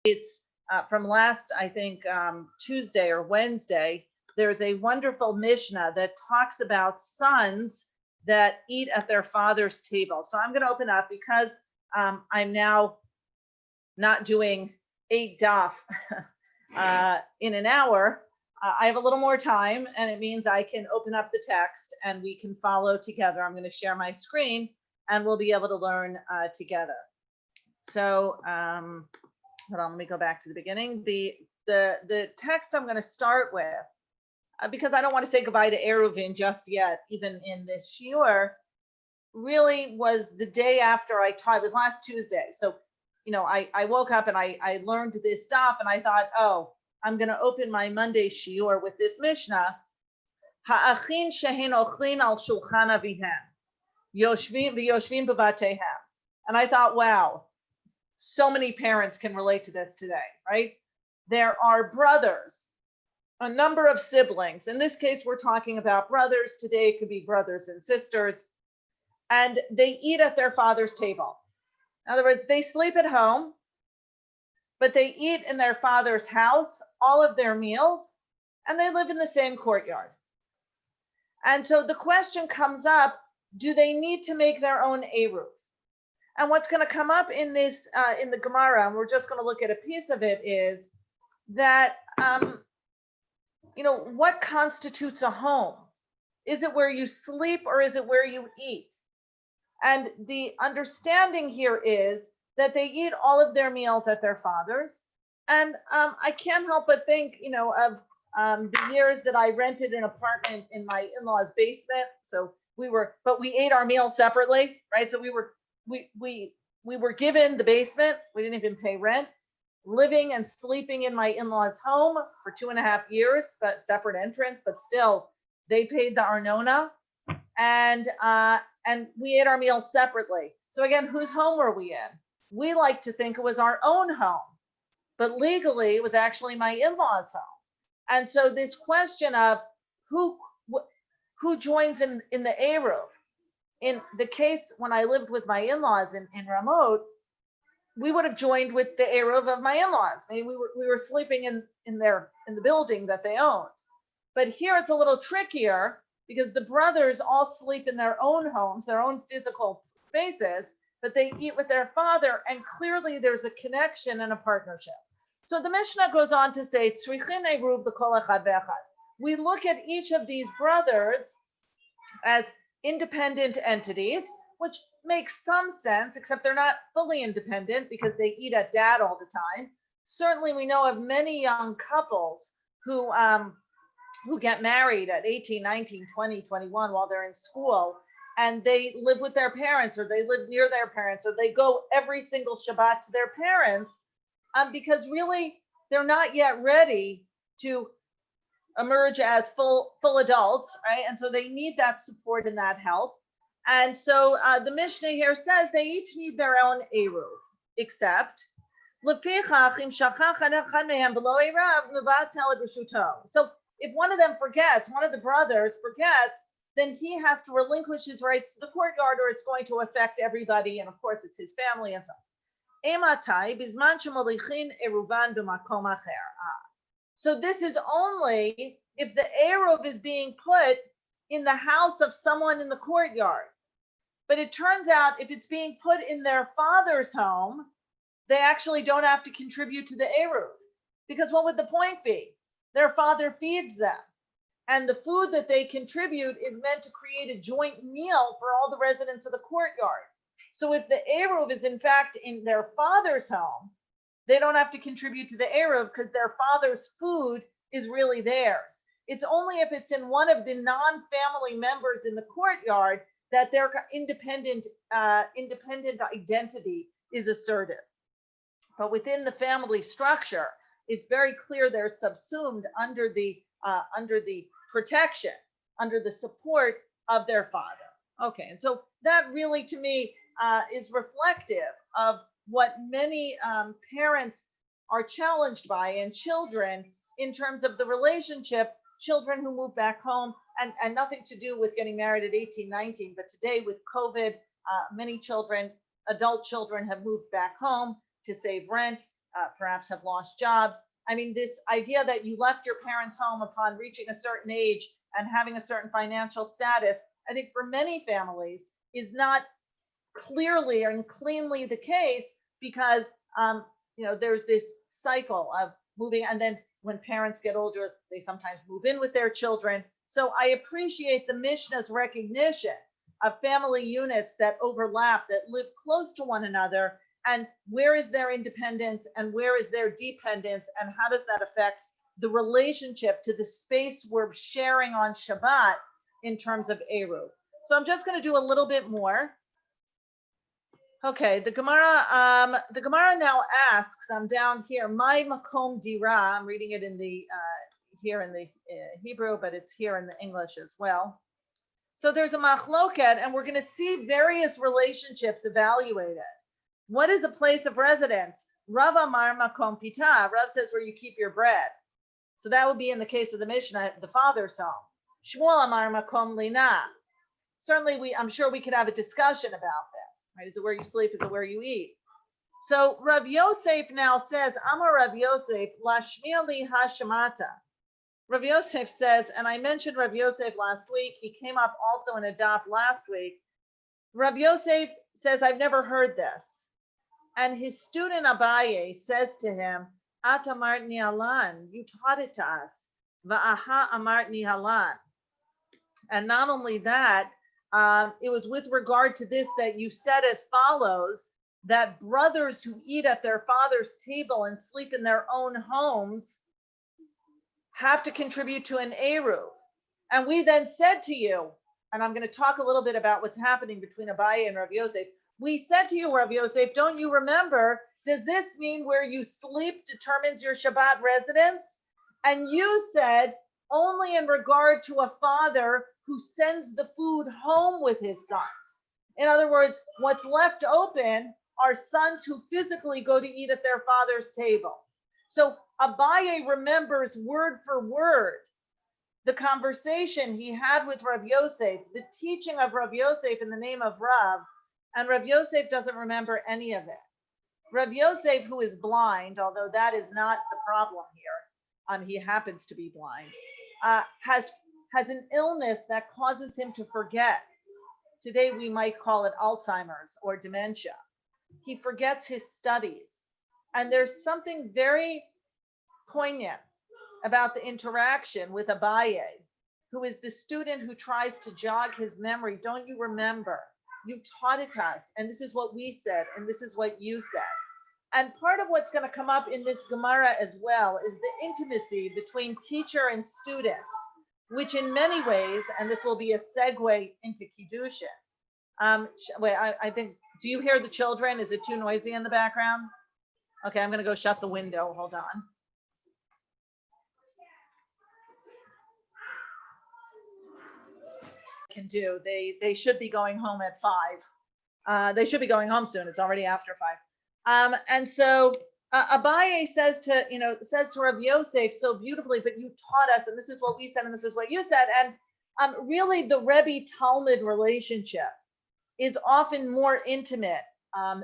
It's from last, I think, Tuesday or Wednesday. There's a wonderful Mishnah that talks about sons that eat at their father's table. So I'm going to open up because I'm now not doing 8 daf in an hour. I have a little more time, and it means I can open up the text and we can follow together. I'm going to share my screen and we'll be able to learn together. So hold on, let me go back to the beginning. The text I'm going to start with, because I don't want to say goodbye to Eruvin just yet, even in this shiur, really was the day after I taught. It was last Tuesday. So, I woke up and I learned this daf and I thought, oh, I'm going to open my Monday shiur with this Mishnah. Ha'achin shehen ochlin al shulchan avihem, yoshvim bevatehem. And I thought, wow, so many parents can relate to this today, right? There are brothers, a number of siblings. In this case, we're talking about brothers. Today, it could be brothers and sisters. And they eat at their father's table. In other words, they sleep at home, but they eat in their father's house, all of their meals, and they live in the same courtyard. And so the question comes up, do they need to make their own eruv? And what's going to come up in this, in the Gemara, and we're just going to look at a piece of it, is that, what constitutes a home? Is it where you sleep or is it where you eat? And the understanding here is that they eat all of their meals at their father's. And I can't help but think, of the years that I rented an apartment in my in-laws' basement. So but we ate our meals separately, right? So we were given the basement. We didn't even pay rent. Living and sleeping in my in-laws' home for 2.5 years, but separate entrance, but still they paid the arnona, and we ate our meals separately. So again, whose home were we in? We like to think it was our own home, but legally it was actually my in-laws' home. And so this question of who joins in the eruv. In the case when I lived with my in-laws in Ramot, we would have joined with the eruv of my in-laws. I mean, we were sleeping in the building that they owned. But here it's a little trickier because the brothers all sleep in their own homes, their own physical spaces, but they eat with their father, and clearly there's a connection and a partnership. So the Mishnah goes on to say, Tzrichin eruv b'kol echad ve'echad. We look at each of these brothers as independent entities, which makes some sense, except they're not fully independent because they eat at dad all the time. Certainly we know of many young couples who get married at 18, 19, 20, 21 while they're in school, and they live with their parents, or they live near their parents, or they go every single Shabbat to their parents, because really they're not yet ready to emerge as full adults, right? And so they need that support and that help. And so the Mishnah here says they each need their own eruv, except so if one of them forgets, one of the brothers forgets, then he has to relinquish his rights to the courtyard, or it's going to affect everybody. And of course, it's his family and so on. So this is only if the eruv is being put in the house of someone in the courtyard. But it turns out if it's being put in their father's home, they actually don't have to contribute to the eruv. Because what would the point be? Their father feeds them. And the food that they contribute is meant to create a joint meal for all the residents of the courtyard. So if the eruv is in fact in their father's home, they don't have to contribute to the eruv because their father's food is really theirs. It's only if it's in one of the non-family members in the courtyard that their independent identity is asserted. But within the family structure, it's very clear they're subsumed under the protection, under the support of their father. Okay, and so that really, to me, is reflective of what many parents are challenged by, and children, in terms of the relationship, children who move back home, and nothing to do with getting married at 18, 19, but today with COVID, many children, adult children, have moved back home to save rent. perhaps have lost jobs. I mean, this idea that you left your parents' home upon reaching a certain age and having a certain financial status, I think for many families is not clearly and cleanly the case, because there's this cycle of moving, and then when parents get older, they sometimes move in with their children. So I appreciate the Mishnah's recognition of family units that overlap, that live close to one another, and where is their independence and where is their dependence, and how does that affect the relationship to the space we're sharing on Shabbat in terms of Eruv. So I'm just going to do a little bit more. Okay, the Gemara now asks, I'm down here, my makom dira, I'm reading it in the here in the Hebrew, but it's here in the English as well. So there's a machloket, and we're going to see various relationships evaluated. What is a place of residence? Rav amar makom pita. Rav says where you keep your bread. So that would be in the case of the Mishnah, the father's home. Shmuel amar makom lina. Certainly, I'm sure we could have a discussion about this. Right? Is it where you sleep? Is it where you eat? So Rav Yosef now says, Amar Rav Yosef, Lashmiya li hashemata. Rav Yosef says, and I mentioned Rav Yosef last week, he came up also in a daf last week. Rav Yosef says, I've never heard this. And his student Abaye says to him, At amartni halan, you taught it to us. Va'aha amartni halan. And not only that, it was with regard to this that you said as follows, that brothers who eat at their father's table and sleep in their own homes have to contribute to an Eruv. And we then said to you, and I'm going to talk a little bit about what's happening between Abaye and Rav Yosef. We said to you, Rav Yosef, don't you remember, does this mean where you sleep determines your Shabbat residence? And you said, only in regard to a father who sends the food home with his sons. In other words, what's left open are sons who physically go to eat at their father's table. So Abaye remembers word for word the conversation he had with Rav Yosef, the teaching of Rav Yosef in the name of Rav, and Rav Yosef doesn't remember any of it. Rav Yosef, who is blind, although that is not the problem here, he happens to be blind, has an illness that causes him to forget. Today we might call it Alzheimer's or dementia. He forgets his studies. And there's something very poignant about the interaction with Abaye, who is the student who tries to jog his memory. Don't you remember? You taught it to us, and this is what we said, and this is what you said. And part of what's going to come up in this Gemara as well is the intimacy between teacher and student, which in many ways, and this will be a segue into Kiddushin. Wait, I think, do you hear the children? Is it too noisy in the background? Okay, I'm going to go shut the window. Hold on. Can do. They should be going home at 5. They should be going home soon. It's already after 5. And so Abaye says to Rav Yosef so beautifully, but you taught us, and this is what we said, and this is what you said. And really, the Rebbe Talmud relationship is often more intimate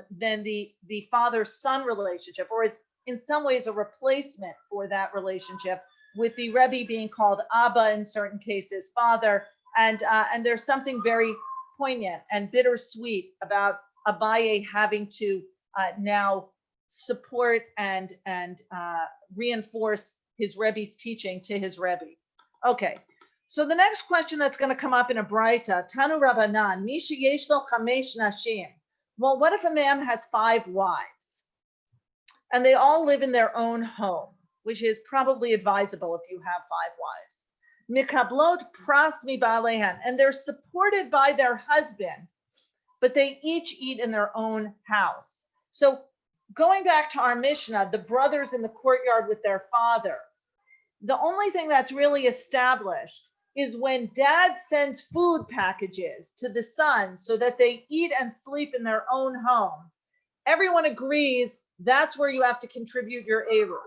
than the father-son relationship, or is in some ways a replacement for that relationship, with the Rebbe being called Abba in certain cases, father, and there's something very poignant and bittersweet about Abaye having to now support and reinforce his Rebbe's teaching to his Rebbe. Okay. So the next question that's going to come up in a Braita, Tanu Rabbanan, Misha yesh lo chamesh nashim. Well, what if a man has 5 wives and they all live in their own home, which is probably advisable if you have 5 wives. Mikablot pras mi ba'alehan, and they're supported by their husband, but they each eat in their own house. So going back to our Mishnah, the brothers in the courtyard with their father, the only thing that's really established is when dad sends food packages to the sons so that they eat and sleep in their own home. Everyone agrees that's where you have to contribute your Eruv.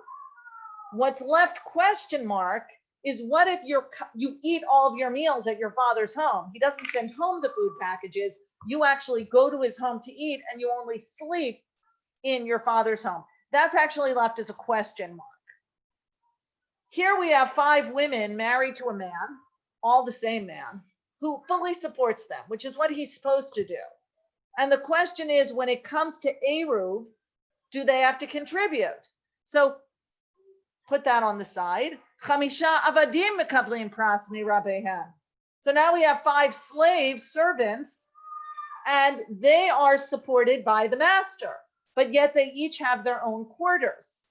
What's left question mark is what if you eat all of your meals at your father's home? He doesn't send home the food packages. You actually go to his home to eat and you only sleep in your father's home. That's actually left as a question mark. Here we have 5 women married to a man, all the same man, who fully supports them, which is what he's supposed to do. And the question is, when it comes to Eruv, do they have to contribute? So put that on the side. Chamisha avadim mekablim pras mirabbehem. So now we have 5 slaves, servants, and they are supported by the master, but yet they each have their own quarters.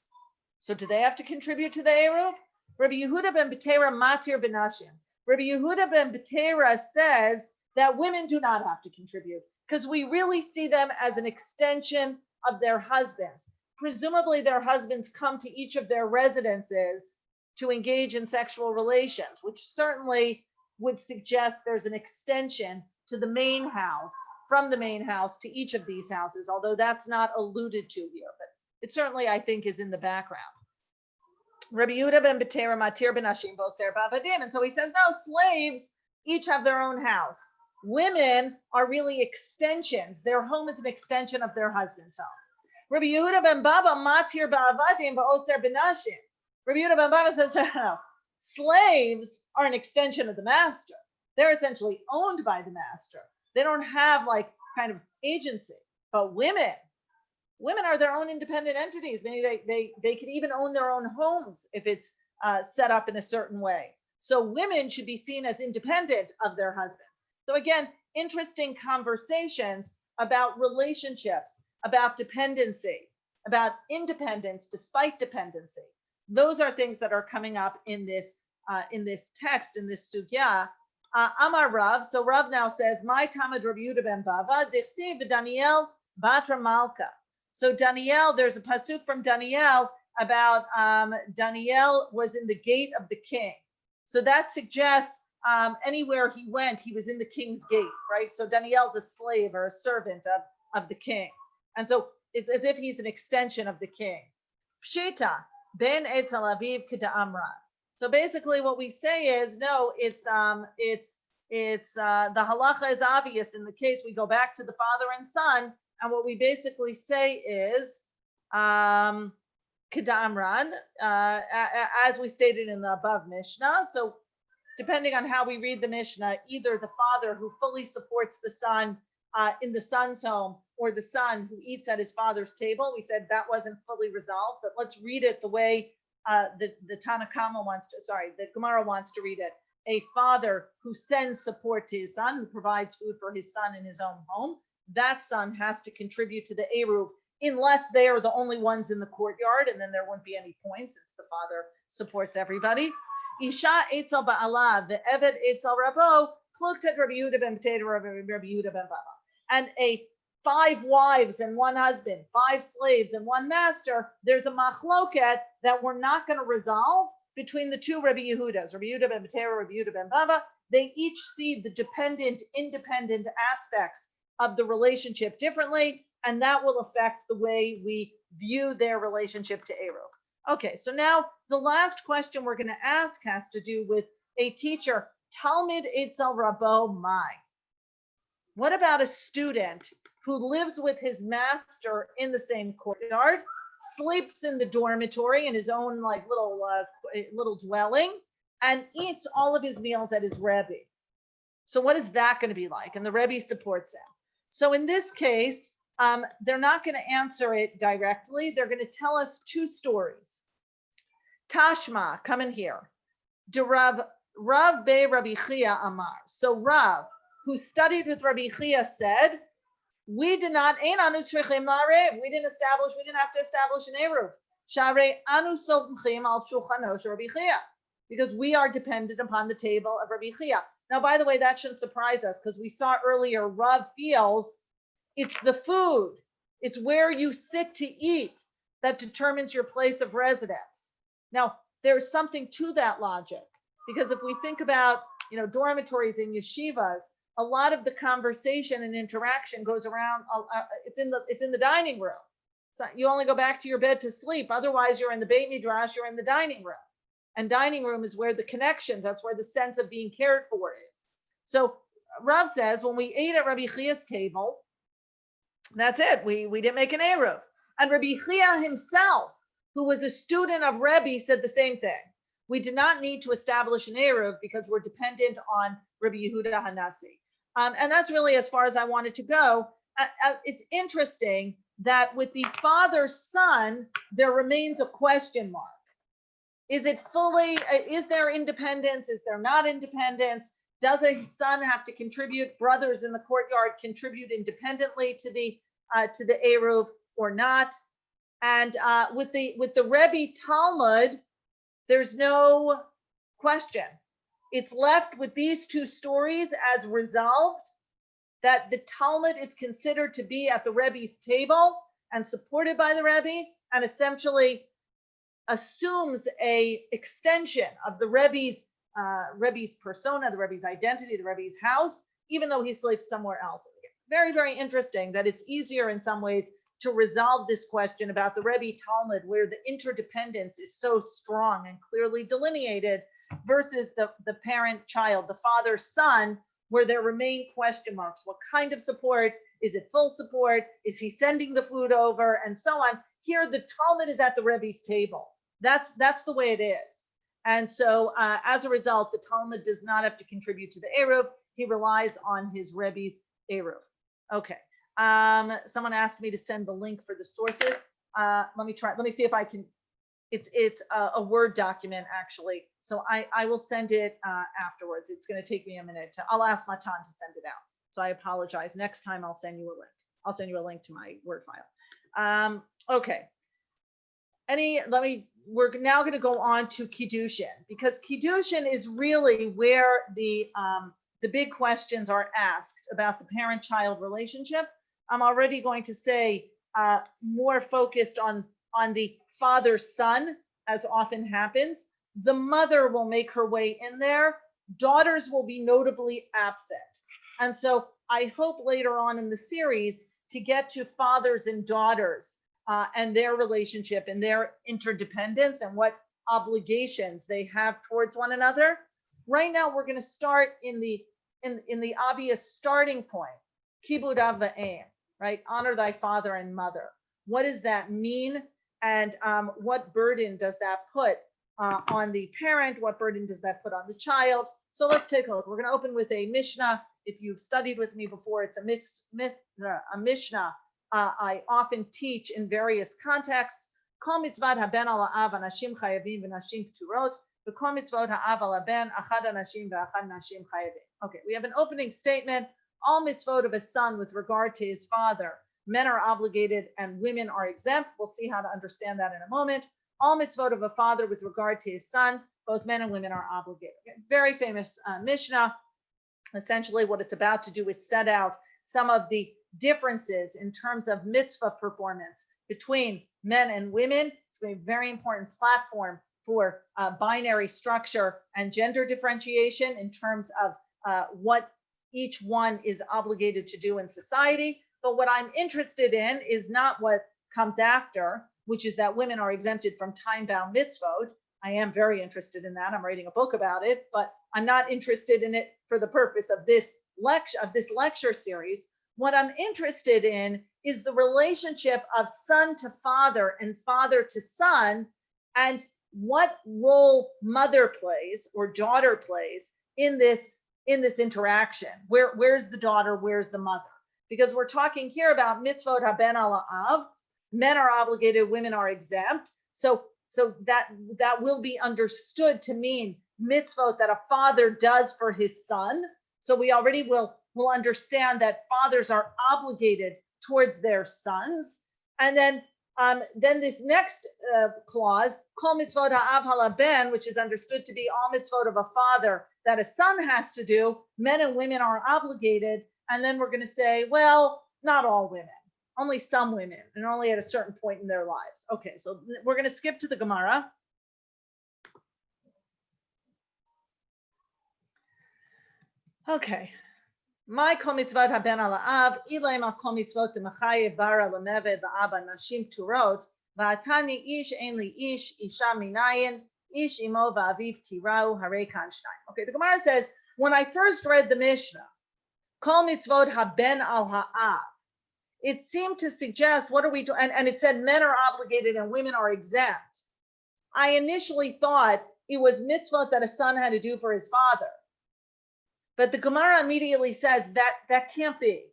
So do they have to contribute to the Eruv? Rabbi Yehuda ben Betera matir benashim. Rabbi Yehuda ben Betera says that women do not have to contribute because we really see them as an extension of their husbands. Presumably their husbands come to each of their residences to engage in sexual relations, which certainly would suggest there's an extension to the main house, from the main house to each of these houses, although that's not alluded to here, but it certainly, I think, is in the background. Rabbi Yehuda ben Betera matir benashim boser bavadim. And so he says, no, slaves each have their own house. Women are really extensions. Their home is an extension of their husband's home. Rabbi Yehuda ben Baba matir bavadim boser benashim. Rabbi Yehuda ben Baba says, no, slaves are an extension of the master. They're essentially owned by the master. They don't have like kind of agency. But women are their own independent entities. Meaning they can even own their own homes if it's set up in a certain way. So women should be seen as independent of their husbands. So again, interesting conversations about relationships, about dependency, about independence despite dependency. Those are things that are coming up in this text, in this sugya. Amar Rav. So Rav now says, "My Tamid Rabbi Yehuda ben Bava dichtiv Daniel batra Malka." So Daniel, there's a pasuk from Daniel about Daniel was in the gate of the king. So that suggests anywhere he went, he was in the king's gate, right? So Daniel's a slave or a servant of the king, and so it's as if he's an extension of the king. Pshita ben etzel aviv k'da'amra. So basically, what we say is no. It's the halacha is obvious in the case we go back to the father and son, and what we basically say is kedamran, as we stated in the above Mishnah. So depending on how we read the Mishnah, either the father who fully supports the son in the son's home, or the son who eats at his father's table. We said that wasn't fully resolved, but let's read it the way the Tanakama the Gemara wants to read it. A father who sends support to his son, who provides food for his son in his own home, that son has to contribute to the Eruv, unless they are the only ones in the courtyard, and then there wouldn't be any point since the father supports everybody. Isha etzel ba'ala, the Eved etzel rabo, pluktet Rabbi Yehuda ben Betera, Rabbi Yehuda ben Baba. And a 5 wives and 1 husband, 5 slaves and 1 master, there's a machloket that we're not going to resolve between the 2 Rabbi Yehudas, Rabbi Yehuda ben Betera, Rabbi Yehuda ben Baba. They each see the dependent, independent aspects of the relationship differently, and that will affect the way we view their relationship to Eruv. Okay, so now the last question we're going to ask has to do with a teacher, Talmid Eitzel Rabo Mai. What about a student who lives with his master in the same courtyard, sleeps in the dormitory in his own like little dwelling, and eats all of his meals at his Rebbe? So what is that going to be like? And the Rebbe supports him. So in this case, they're not going to answer it directly. They're going to tell us 2 stories. Tashma, come in here. De Rav be Rabbi Chia Amar. So Rav, who studied with Rabbi Chia, said, we didn't have to establish an Eruv. Because we are dependent upon the table of Rabbi Chia. Now, by the way, that shouldn't surprise us because we saw earlier, Rav feels it's the food, it's where you sit to eat that determines your place of residence. Now, there's something to that logic, because if we think about, dormitories in yeshivas, a lot of the conversation and interaction goes around. It's in the dining room. So you only go back to your bed to sleep. Otherwise, you're in the Beit Midrash. You're in the dining room, and dining room is where the connections. That's where the sense of being cared for is. So Rav says when we ate at Rabbi Chia's table, that's it. We didn't make an Eruv. And Rabbi Chia himself, who was a student of Rebbe, said the same thing. We do not need to establish an Eruv because we're dependent on Rabbi Yehuda Hanasi. And that's really as far as I wanted to go. It's interesting that with the father-son, there remains a question mark. Is it fully, is there independence? Is there not independence? Does a son have to contribute? Brothers in the courtyard contribute independently to the Eruv or not? And with the Rebbe Talmud, there's no question. It's left with these two stories as resolved, that the Talmud is considered to be at the Rebbe's table and supported by the Rebbe, and essentially assumes a extension of the Rebbe's persona, the Rebbe's identity, the Rebbe's house, even though he sleeps somewhere else. Very, very interesting that it's easier in some ways to resolve this question about the Rebbe Talmud, where the interdependence is so strong and clearly delineated, versus the parent-child, the father-son, where there remain question marks. What kind of support? Is it full support? Is he sending the food over? And so on. Here, the Talmud is at the Rebbe's table. That's the way it is. And so as a result, the Talmud does not have to contribute to the Eruv. He relies on his Rebbe's Eruv. Okay. Someone asked me to send the link for the sources. Let me try. Let me see if I can. It's a Word document, actually. So I will send it afterwards. It's going to take me a minute. I'll ask Matan to send it out. So I apologize. Next time I'll send you a link. I'll send you a link to my Word file. Okay. We're now going to go on to Kiddushin, because Kiddushin is really where the big questions are asked about the parent-child relationship. I'm already going to say more focused on the father-son, as often happens. The mother will make her way in there. Daughters will be notably absent. And so I hope later on in the series to get to fathers and daughters and their relationship and their interdependence and what obligations they have towards one another. Right now, we're going to start in the obvious starting point, Kibud Av V'Em, right? Honor thy father and mother. What does that mean? And what burden does that put on the parent? What burden does that put on the child? So let's take a look. We're going to open with a Mishnah. If you've studied with me before, it's a Mishnah I often teach in various contexts. Kol mitzvat haben al ha'av anashim chayavim v'nashim pturot, v'kol mitzvot ha'av al haben achad anashim v'achad nashim chayavim. Okay, we have an opening statement. All mitzvot of a son with regard to his father, men are obligated and women are exempt. We'll see how to understand that in a moment. All mitzvot of a father with regard to his son, both men and women are obligated. Very famous Mishnah. Essentially, what it's about to do is set out some of the differences in terms of mitzvah performance between men and women. It's a very important platform for binary structure and gender differentiation in terms of what each one is obligated to do in society. But what I'm interested in is not what comes after, which is that women are exempted from time-bound mitzvot. I am very interested in that. I'm writing a book about it, but I'm not interested in it for the purpose of this lecture series. What I'm interested in is the relationship of son to father and father to son, and what role mother plays or daughter plays in this interaction. Where's the daughter? Where's the mother? Because we're talking here about mitzvot haben al ha'av. Men are obligated, women are exempt. So that will be understood to mean mitzvot that a father does for his son. So we already will understand that fathers are obligated towards their sons. And then this next clause, kol mitzvot ha'av hal haben, which is understood to be all mitzvot of a father that a son has to do, men and women are obligated. And then we're going to say, well, not all women, only some women, and only at a certain point in their lives. Okay, so we're going to skip to the Gemara. Okay. My kol mitzvot haben al ha'av, ilay ma kol mitzvot mechayev bara lemeved va'aba nashim turot, va'atani ish ein li ish, isha minayin, ish imo va'aviv tirau harei kan shnayim. Okay, the Gemara says, when I first read the Mishnah, kol mitzvot haben al ha'av, it seemed to suggest, what are we doing? And it said men are obligated and women are exempt. I initially thought it was mitzvot that a son had to do for his father. But the Gemara immediately says that can't be.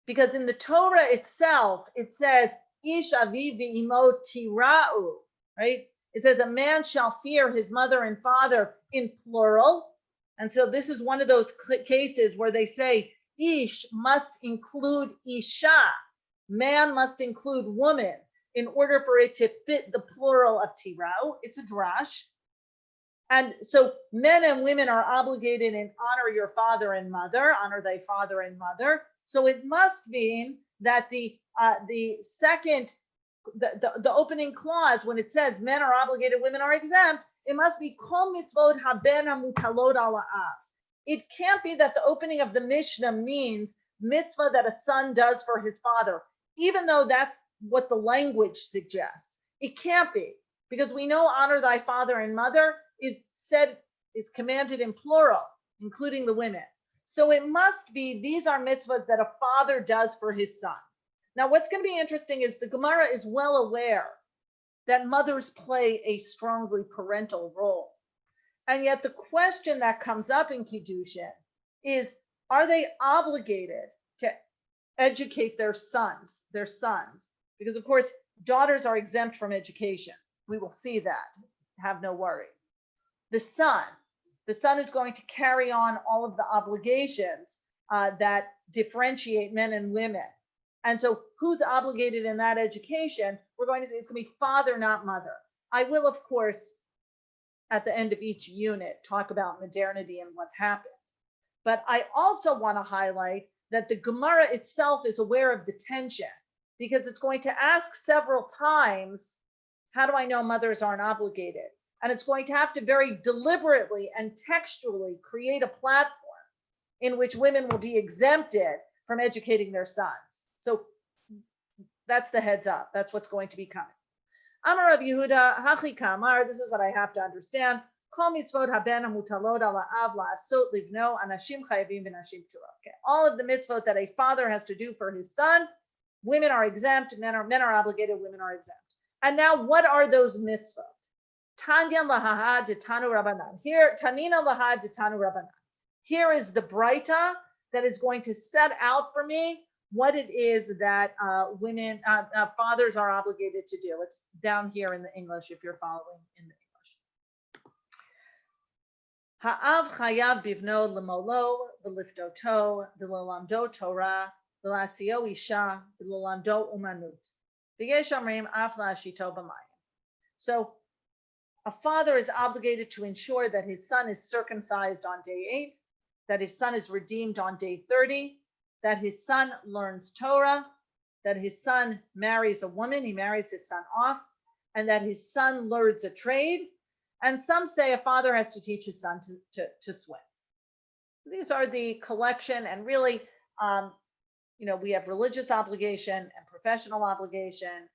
Because in the Torah itself, it says, Ish aviv v'imo tira'u, right? It says a man shall fear his mother and father in plural. And so this is one of those cases where they say Ish must include Isha. Man must include woman in order for it to fit the plural of tira'u. It's a drash. And so men and women are obligated in honor your father and mother, honor thy father and mother. So it must mean that the opening clause, when it says men are obligated, women are exempt, it must be kol mitzvot haben hamutalot al ha'av. It can't be that the opening of the Mishnah means mitzvah that a son does for his father, even though that's what the language suggests. It can't be, because we know honor thy father and mother is commanded in plural, including the women. So it must be these are mitzvahs that a father does for his son. Now, what's going to be interesting is the Gemara is well aware that mothers play a strongly parental role. And yet the question that comes up in Kiddushin is, are they obligated to educate their sons? Because of course, daughters are exempt from education. We will see that. Have no worry. The son is going to carry on all of the obligations that differentiate men and women. And so who's obligated in that education? We're going to say it's going to be father, not mother. I will, of course, at the end of each unit, talk about modernity and what happened. But I also want to highlight that the Gemara itself is aware of the tension, because it's going to ask several times, how do I know mothers aren't obligated? And it's going to have to very deliberately and textually create a platform in which women will be exempted from educating their sons. So that's the heads up. That's what's going to be coming. Amar Rav Yehuda, Hachi Kamar, this is what I have to understand. Kol mitzvot haben hamutalot al ha'av la'asot livno anashim chayavim v'nashim tura. Okay, all of the mitzvot that a father has to do for his son, women are exempt, men are obligated, women are exempt. And now, what are those mitzvot? Tanyan lahaha detanu Rabbanan. Here, Tanina laha detanu Rabbanan. Here is the Braita that is going to set out for me what it is that fathers are obligated to do. It's down here in the English if you're following in the English. Ha'av chayav bivno lemolo v'lifdoto v'lelamdo Torah v'lasio isha v'lelamdo umanut v'yesh omrim af la'ashito b'mayim. So a father is obligated to ensure that his son is circumcised on day 8, that his son is redeemed on day 30, that his son learns Torah, that his son marries a woman, he marries his son off, and that his son learns a trade. And some say a father has to teach his son to swim. These are the collection, and really, we have religious obligation and professional obligation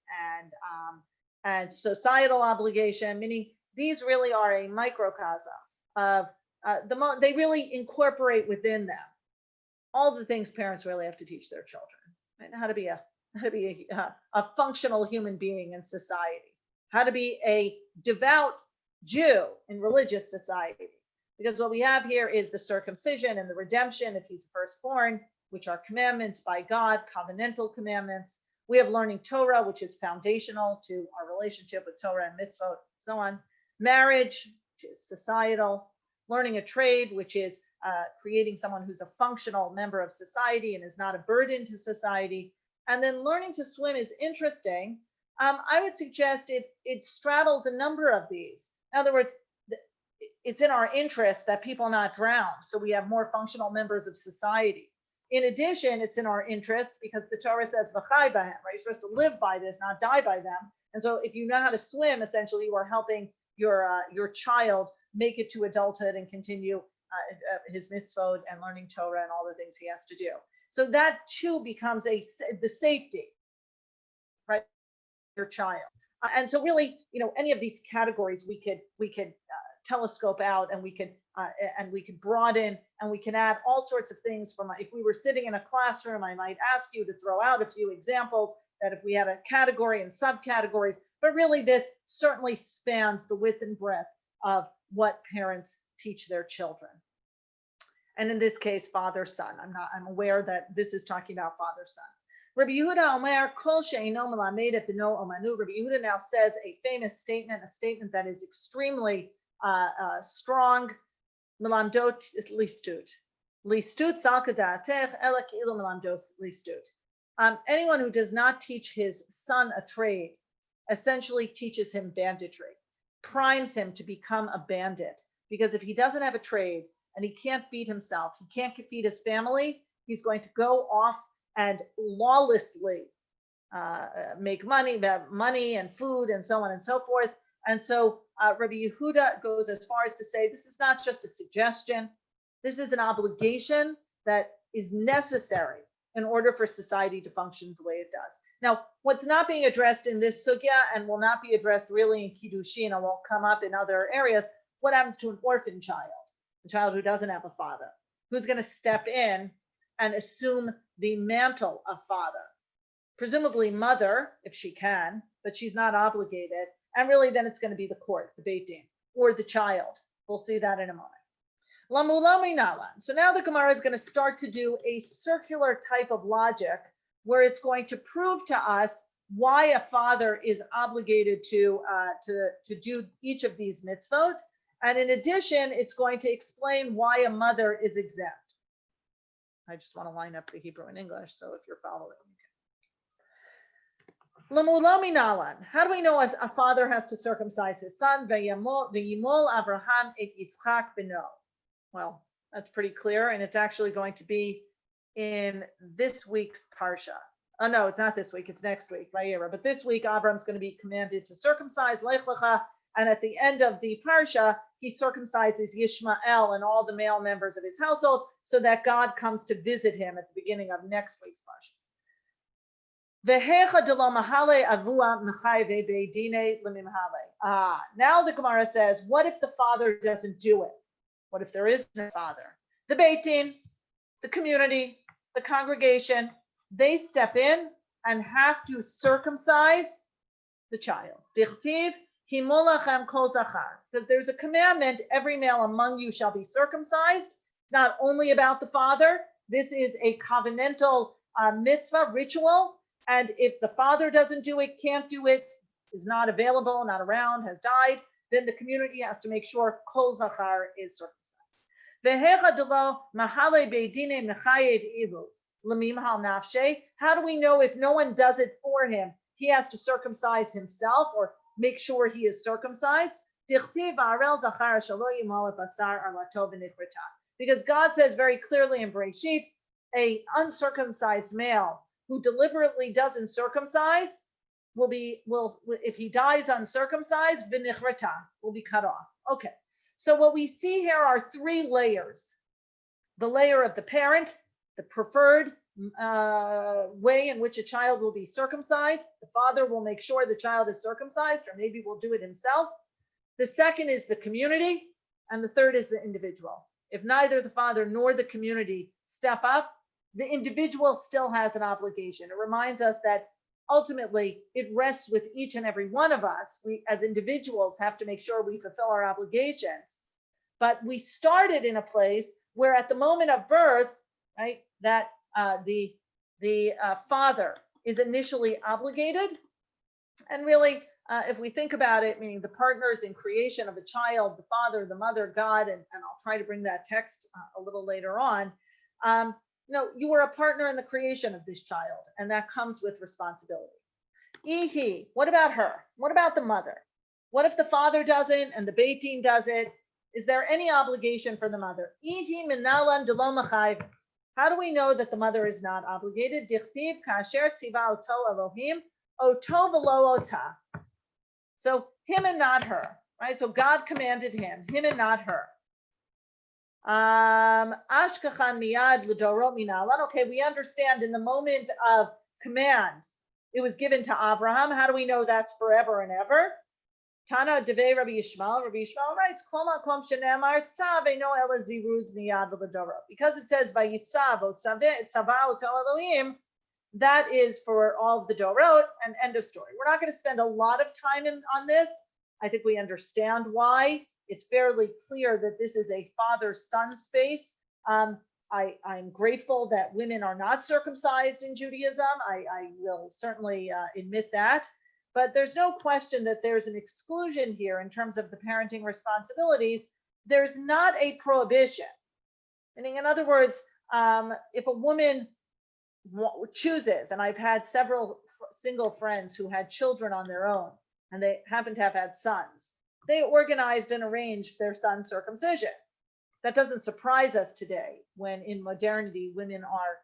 and societal obligation, meaning these really are a microcosm of they really incorporate within them all the things parents really have to teach their children, right? How to be a functional human being in society, how to be a devout Jew in religious society. Because what we have here is the circumcision and the redemption if he's firstborn, which are commandments by God, covenantal commandments. We have learning Torah, which is foundational to our relationship with Torah and mitzvot, so on. Marriage, which is societal. Learning a trade, which is creating someone who's a functional member of society and is not a burden to society. And then learning to swim is interesting. I would suggest it straddles a number of these. In other words, it's in our interest that people not drown, so we have more functional members of society. In addition, it's in our interest because the Torah says, "V'chai b'hem," right? You're supposed to live by this, not die by them. And so if you know how to swim, essentially you are helping your child make it to adulthood and continue his mitzvot and learning Torah and all the things he has to do. So that too becomes the safety, right? Your child. And so really, any of these categories we could telescope out, and we could broaden, and we can add all sorts of things. From if we were sitting in a classroom, I might ask you to throw out a few examples that if we had a category and subcategories, but really this certainly spans the width and breadth of what parents teach their children. And in this case, father, son. I'm aware that this is talking about father, son. Rabbi Yehuda Omer, Kol she'eino melamed et beno omanu. Rabbi Yehuda now says a famous statement, a statement that is extremely strong. Melamdot listut. Listut sal kedatech ela keilu melamdos listut. Anyone who does not teach his son a trade essentially teaches him banditry, primes him to become a bandit. Because if he doesn't have a trade and he can't feed himself, he can't feed his family, he's going to go off and lawlessly make money and food and so on and so forth. And so Rabbi Yehuda goes as far as to say this is not just a suggestion, this is an obligation that is necessary in order for society to function the way it does. Now, what's not being addressed in this sugya and will not be addressed really in Kiddushin and won't come up in other areas, what happens to an orphan child, a child who doesn't have a father? Who's going to step in and assume the mantle of father? Presumably mother, if she can, but she's not obligated. And really then it's going to be the court, the Beit Din, or the child. We'll see that in a moment. So now the Gemara is going to start to do a circular type of logic where it's going to prove to us why a father is obligated to do each of these mitzvot. And in addition, it's going to explain why a mother is exempt. I just want to line up the Hebrew and English, so if you're following. How do we know a father has to circumcise his son? V'yimol Avraham et Yitzchak beno. Well, that's pretty clear, and it's actually going to be in this week's parsha. Oh no, it's not this week; it's next week, Vayera. But this week, Avram's going to be commanded to circumcise Lech Lecha, and at the end of the parsha, he circumcises Yishmael and all the male members of his household, so that God comes to visit him at the beginning of next week's parsha. Now the Gemara says, what if the father doesn't do it? What if there is no father? The Beit Din, the community, the congregation, they step in and have to circumcise the child. Because there's a commandment, every male among you shall be circumcised. It's not only about the father. This is a covenantal mitzvah, ritual. And if the father doesn't do it, can't do it, is not available, not around, has died, then the community has to make sure kol zachar is circumcised. How do we know if no one does it for him, he has to circumcise himself or make sure he is circumcised? Because God says very clearly in Bereshit, a uncircumcised male who deliberately doesn't circumcise will if he dies uncircumcised, v'nichrata, will be cut off. Okay, so what we see here are three layers. The layer of the parent, the preferred way in which a child will be circumcised. The father will make sure the child is circumcised, or maybe will do it himself. The second is the community, and the third is the individual. If neither the father nor the community step up, the individual still has an obligation. It reminds us that ultimately it rests with each and every one of us. We as individuals have to make sure we fulfill our obligations. But we started in a place where at the moment of birth, right, that the father is initially obligated. And really, if we think about it, meaning the partners in creation of a child, the father, the mother, God, and I'll try to bring that text a little later on. No, you were a partner in the creation of this child, and that comes with responsibility. Ihi, what about her? What about the mother? What if the father doesn't and the Beit Din does it? Is there any obligation for the mother? Ihi minalan delo machayv. How do we know that the mother is not obligated? Dichtiv kasher tziva oto Elohim oto velo ota. So him and not her, right? So God commanded him and not her. Ashkachan miyad l'dorot minalan. Okay, we understand in the moment of command, it was given to Abraham. How do we know that's forever and ever? Tana Deve Rabbi Yishmael. Rabbi Yishmael writes, Kol makom shenemar tzav eino ela ziruz miyad v'ledoro. Because it says vayitzav o tzava o Elohim, that is for all of the dorot, and end of story. We're not going to spend a lot of time on this. I think we understand why. It's fairly clear that this is a father-son space. I'm grateful that women are not circumcised in Judaism. I will certainly admit that. But there's no question that there's an exclusion here in terms of the parenting responsibilities. There's not a prohibition. Meaning, in other words, if a woman chooses, and I've had several single friends who had children on their own, and they happen to have had sons, they organized and arranged their son's circumcision. That doesn't surprise us today when in modernity, women are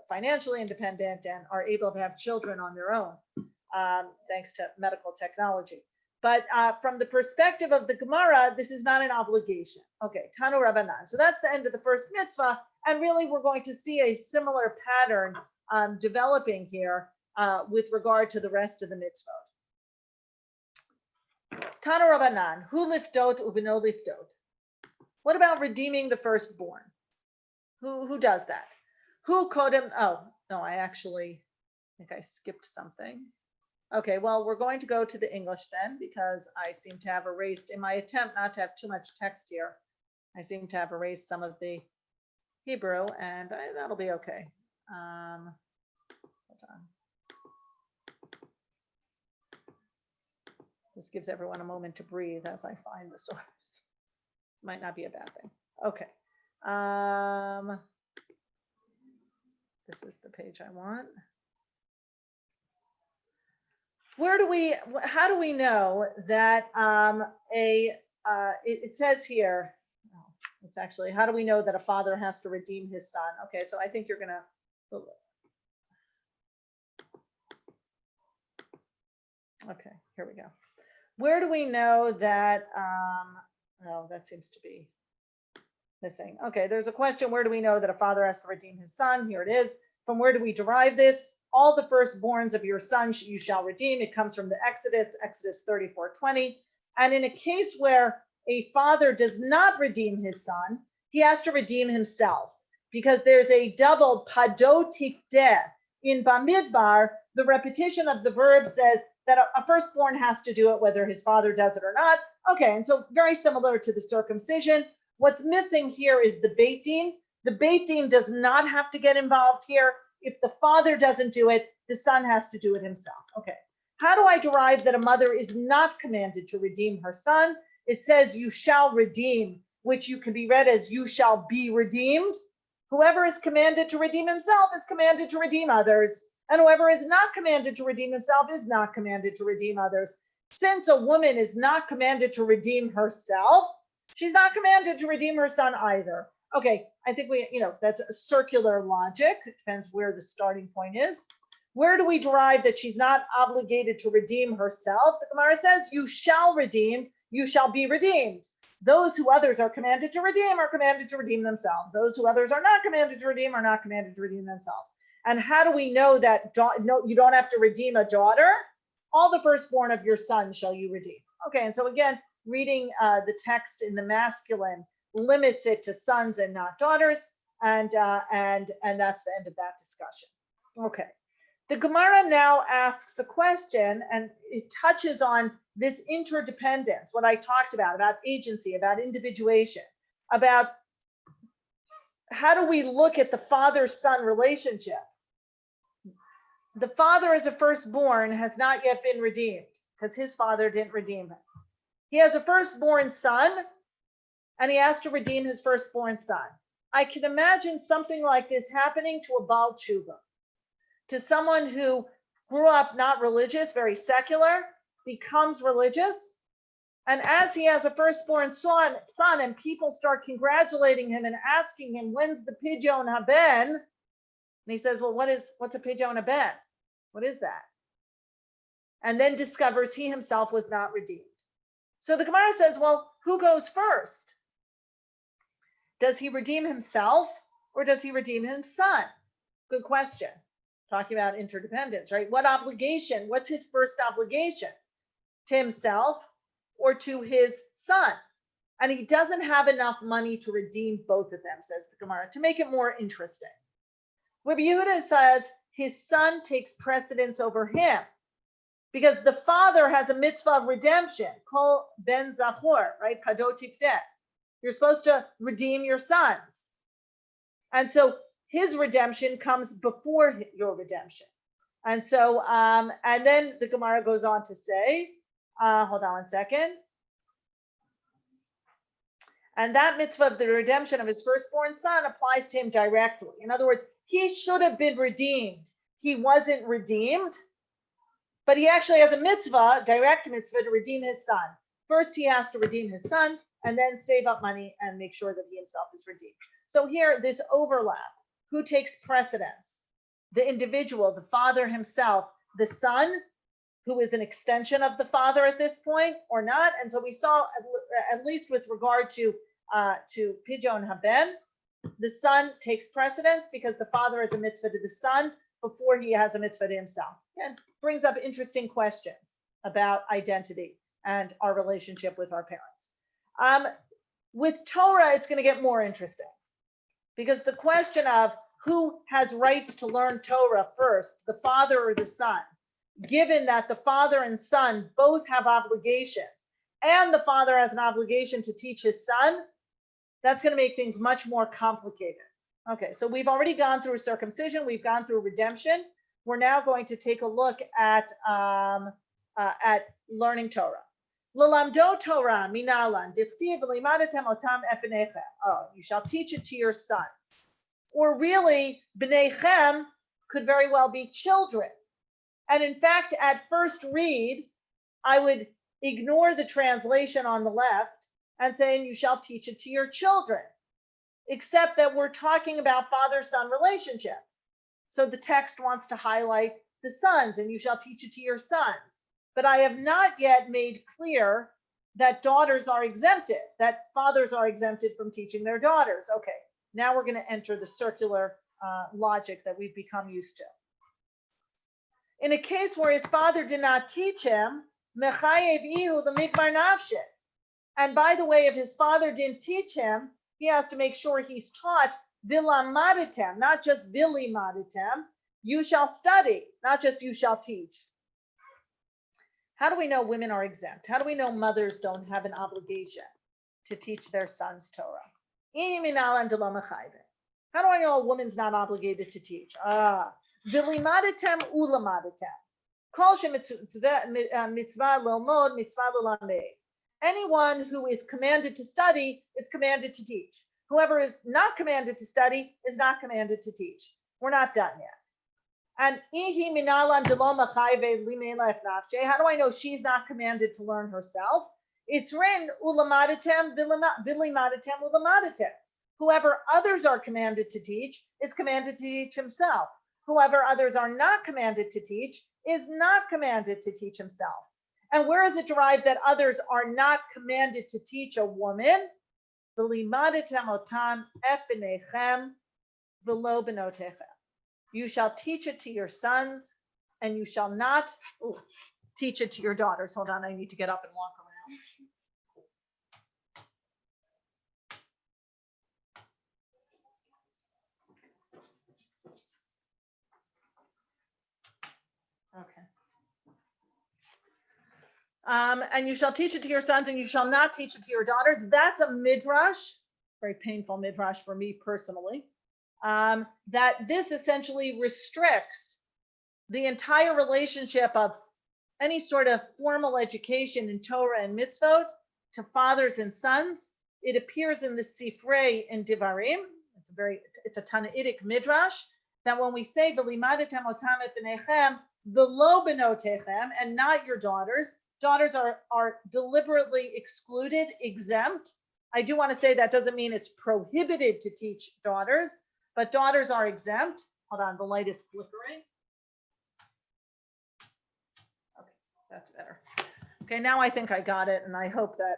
financially independent and are able to have children on their own. Thanks to medical technology. But from the perspective of the Gemara, this is not an obligation. Okay, Tanu Rabbanan. So that's the end of the first mitzvah. And really, we're going to see a similar pattern developing here with regard to the rest of the mitzvot. Tanu Rabbanan, hu lifdot uvino lifdot. What about redeeming the firstborn? Who does that? Who kodem? Oh, no, I think I skipped something. Okay, well, we're going to go to the English then, because I seem to have erased, in my attempt not to have too much text here, I seem to have erased some of the Hebrew, and that'll be okay. Hold on. This gives everyone a moment to breathe as I find the source. Might not be a bad thing. Okay. This is the page I want. How do we know that it says here, it's actually, how do we know that a father has to redeem his son? Okay, so I think you're gonna, okay, here we go. Where do we know that, oh, that seems to be missing. Okay, there's a question, where do we know that a father has to redeem his son? Here it is. From where do we derive this? All the firstborns of your son you shall redeem. It comes from the Exodus 34:20. And in a case where a father does not redeem his son, he has to redeem himself, because there's a double pado tifdeh. In Bamidbar, the repetition of the verb says that a firstborn has to do it whether his father does it or not. Okay, and so very similar to the circumcision. What's missing here is the Beit Din. The Beit Din does not have to get involved here. If the father doesn't do it, the son has to do it himself. Okay. How do I derive that a mother is not commanded to redeem her son? It says you shall redeem, which you can be read as you shall be redeemed. Whoever is commanded to redeem himself is commanded to redeem others. And whoever is not commanded to redeem himself is not commanded to redeem others. Since a woman is not commanded to redeem herself, she's not commanded to redeem her son either. Okay, I think that's a circular logic. It depends where the starting point is. Where do we derive that she's not obligated to redeem herself? The Gemara says, you shall redeem, you shall be redeemed. Those who others are commanded to redeem themselves. Those who others are not commanded to redeem are not commanded to redeem themselves. And how do we know that you don't have to redeem a daughter? All the firstborn of your son shall you redeem. Okay, and so again, reading the text in the masculine limits it to sons and not daughters, and that's the end of that discussion. Okay, the Gemara now asks a question, and it touches on this interdependence, what I talked about agency, about individuation, about how do we look at the father-son relationship. The father as a firstborn has not yet been redeemed because his father didn't redeem him. He has a firstborn son, and he has to redeem his firstborn son. I can imagine something like this happening to a Baal Tshuva, to someone who grew up not religious, very secular, becomes religious, and as he has a firstborn son, and people start congratulating him and asking him, when's the Pidyon Haben? And he says, well, what's a Pidyon Haben? What is that? And then discovers he himself was not redeemed. So the Gemara says, well, who goes first? Does he redeem himself or does he redeem his son? Good question. Talking about interdependence, right? What obligation? What's his first obligation? To himself or to his son. And he doesn't have enough money to redeem both of them, says the Gemara, to make it more interesting. Rabbi Yehuda says his son takes precedence over him because the father has a mitzvah of redemption, kol ben zachor, right? Kadot tifdet. You're supposed to redeem your sons. And so his redemption comes before your redemption. And so, and then the Gemara goes on to say, hold on one second. And that mitzvah of the redemption of his firstborn son applies to him directly. In other words, he should have been redeemed. He wasn't redeemed, but he actually has a mitzvah, direct mitzvah, to redeem his son. First, he has to redeem his son and then save up money and make sure that he himself is redeemed. So here, this overlap, who takes precedence? The individual, the father himself, the son, who is an extension of the father at this point or not. And so we saw, at least with regard to Pidyon Haben, the son takes precedence because the father has a mitzvah to the son before he has a mitzvah to himself. And brings up interesting questions about identity and our relationship with our parents. With Torah, it's going to get more interesting because the question of who has rights to learn Torah first, the father or the son, given that the father and son both have obligations and the father has an obligation to teach his son, that's going to make things much more complicated. Okay, so we've already gone through circumcision, we've gone through redemption. We're now going to take a look at learning Torah. L'lamdo Torah minalan dichtiv v'limadatem otam epinechem. Oh, you shall teach it to your sons. Or really, b'nechem could very well be children. And in fact, at first read, I would ignore the translation on the left and saying you shall teach it to your children, except that we're talking about father-son relationship. So the text wants to highlight the sons, and you shall teach it to your sons. But I have not yet made clear that daughters are exempted, that fathers are exempted from teaching their daughters. Okay, now we're going to enter the circular logic that we've become used to. In a case where his father did not teach him, mechayev ihu the mikbar nafshit. And by the way, if his father didn't teach him, he has to make sure he's taught vilamadatem, not just vilimadatem. You shall study, not just you shall teach. How do we know women are exempt? How do we know mothers don't have an obligation to teach their sons Torah? How do I know a woman's not obligated to teach? Vilimadatem ulamadatem. Kol mitzvah lilmod, mitzvah lilamed. Anyone who is commanded to study is commanded to teach. Whoever is not commanded to study is not commanded to teach. We're not done yet. And how do I know she's not commanded to learn herself? It's written ulamadatem vilimadatem ulamadatem. Whoever others are commanded to teach is commanded to teach himself. Whoever others are not commanded to teach is not commanded to teach himself. And where is it derived that others are not commanded to teach a woman? You shall teach it to your sons, and you shall not teach it to your daughters. Hold on, I need to get up and walk around. Okay. And you shall teach it to your sons, and you shall not teach it to your daughters. That's a midrash, very painful midrash for me personally. That this essentially restricts the entire relationship of any sort of formal education in Torah and mitzvot to fathers and sons. It appears in the Sifrei in Divarim. It's a Tanaitic midrash that when we say v'limadatem otam et b'nechem v'lo benotechem, and not your daughters, daughters are deliberately excluded, exempt. I do want to say that doesn't mean it's prohibited to teach daughters, but daughters are exempt. Hold on, the light is flickering. Okay, that's better. Okay, now I think I got it, and I hope that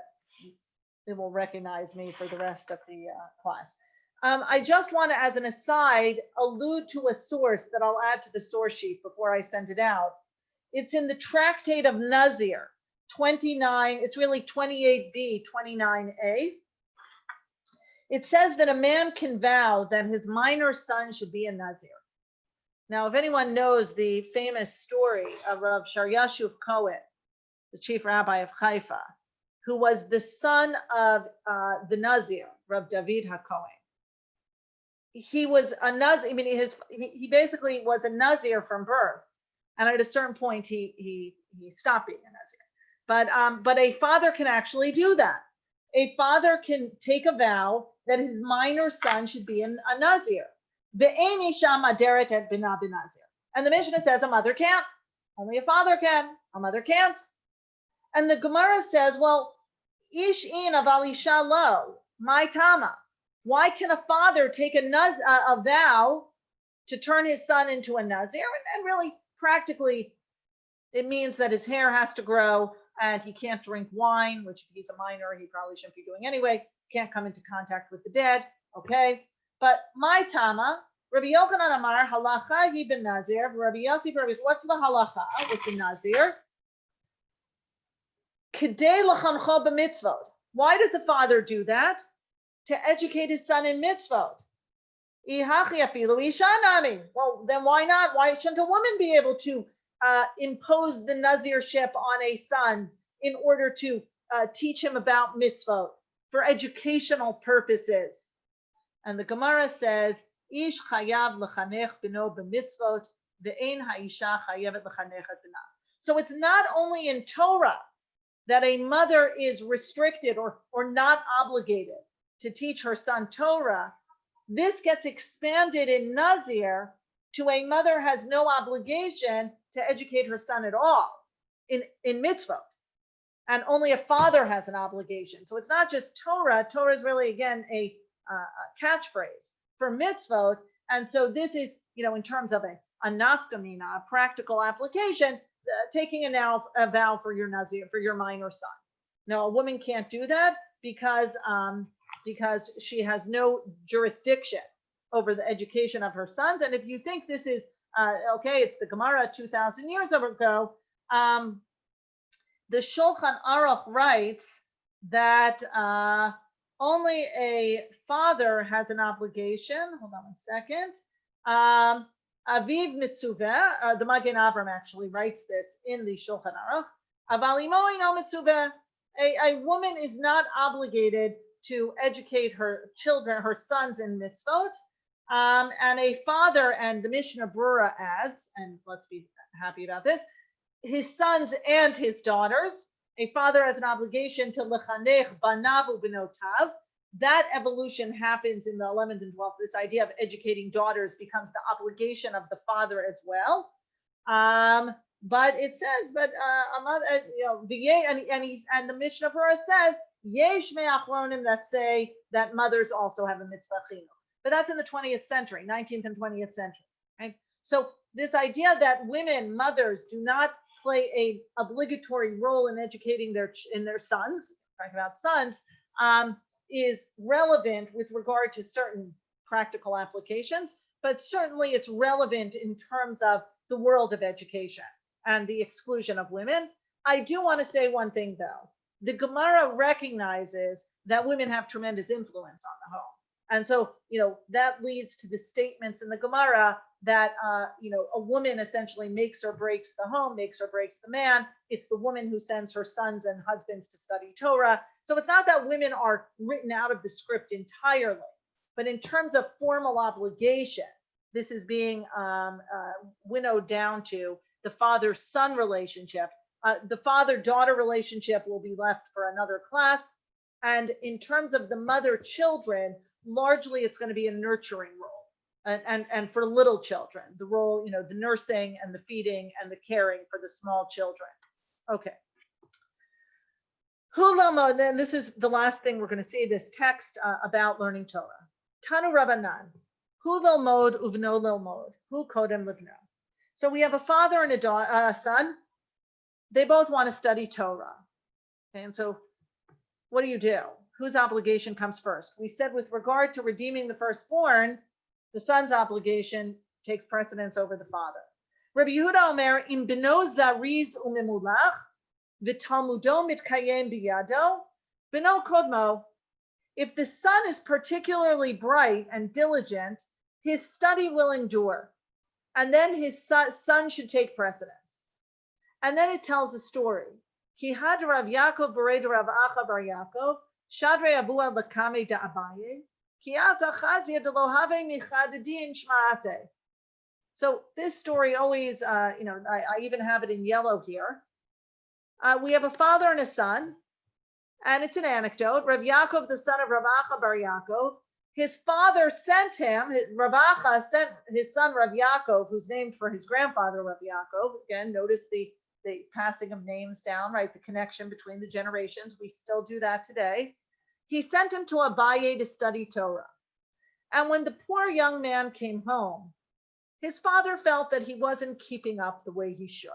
it will recognize me for the rest of the class. I just want to, as an aside, allude to a source that I'll add to the source sheet before I send it out. It's in the Tractate of Nazir. 29, it's really 28b, 29a. It says that a man can vow that his minor son should be a Nazir. Now, if anyone knows the famous story of Rav Sharyashuv Cohen, the chief rabbi of Haifa, who was the son of the Nazir, Rav David HaKohen. He was a Nazir. I mean, he basically was a Nazir from birth, and at a certain point, he stopped being a Nazir. But a father can actually do that. A father can take a vow that his minor son should be a Nazir. And the Mishnah says a mother can't. Only a father can. A mother can't. And the Gemara says, well, ish in aval isha lo, my tama. Why can a father take a vow to turn his son into a Nazir? And really, practically, it means that his hair has to grow and he can't drink wine, which if he's a minor, he probably shouldn't be doing anyway. Can't come into contact with the dead. Okay. But my tama, Rabbi Yochanan Amar, halacha he ben Nazir. Rabbi Yossi, what's the halacha with the Nazir? Kedei lachancho b'mitzvot. Why does a father do that? To educate his son in mitzvot. Well, then why not? Why shouldn't a woman be able to impose the Nazirship on a son in order to teach him about mitzvot for educational purposes? And the Gemara says, Ish chayav lechanech bino b'mitzvot, ve'ein ha'isha chayevet lechanech bina. So it's not only in Torah that a mother is restricted or not obligated to teach her son Torah. This gets expanded in Nazir to a mother has no obligation to educate her son at all in mitzvot. And only a father has an obligation. So it's not just Torah. Torah is really, again, a catchphrase for mitzvot. And so this is, in terms of a nafkamina, a practical application, taking a vow for your Nazir, for your minor son. Now, a woman can't do that because she has no jurisdiction over the education of her sons. And if you think this is okay, it's the Gemara 2,000 years ago. The Shulchan Aruch writes that only a father has an obligation. Hold on one second. Aviv mitzuveh, the Magen Avram actually writes this in the Shulchan Aruch. Aval imo ino mitzuveh. A woman is not obligated to educate her children, her sons in mitzvot. And a father, and the Mishnah Brura adds, and let's be happy about this, his sons and his daughters. A father has an obligation to lechanech banav ubenotav. That evolution happens in the 11th and 12th. This idea of educating daughters becomes the obligation of the father as well. But it says, and the Mishnah Brura says, yesh me'achronim that say that mothers also have a mitzvah chinuch. But that's in the 20th century, 19th and 20th century, right? So this idea that women, mothers, do not play a obligatory role in educating their sons, talking about sons, is relevant with regard to certain practical applications, but certainly it's relevant in terms of the world of education and the exclusion of women. I do want to say one thing though. The Gemara recognizes that women have tremendous influence on the home. And so, that leads to the statements in the Gemara that, a woman essentially makes or breaks the home, makes or breaks the man. It's the woman who sends her sons and husbands to study Torah. So it's not that women are written out of the script entirely, but in terms of formal obligation, this is being winnowed down to the father-son relationship. The father-daughter relationship will be left for another class. And in terms of the mother-children, largely it's going to be a nurturing role. And for little children, the role, the nursing and the feeding and the caring for the small children. Okay. Hulamo, then this is the last thing we're going to see, this text about learning Torah. Tanu Rabbanan, hu lilmod uvno lilmod, hu kodem livno. So we have a father and a son. They both want to study Torah. Okay, and so what do? Whose obligation comes first? We said with regard to redeeming the firstborn, the son's obligation takes precedence over the father. Rabbi Yehuda Omer, im beno zariz umimulach, v'talmudo mitkayem biyado, b'no kodmo. If the son is particularly bright and diligent, his study will endure, and then his son should take precedence. And then it tells a story. Ki had Rav Yaakov bered Rav Acha bar Yaakov, shadre avua lakame da Abaye, ki ata chazia de lohave michadadin shmaate. So this story always, I even have it in yellow here. We have a father and a son, and it's an anecdote. Rav Yaakov, the son of Rav Acha bar Yaakov, his father sent him, Rav Acha sent his son Rav Yaakov, who's named for his grandfather Rav Yaakov. Again, notice the passing of names down, right? The connection between the generations. We still do that today. He sent him to Abaye to study Torah. And when the poor young man came home, his father felt that he wasn't keeping up the way he should.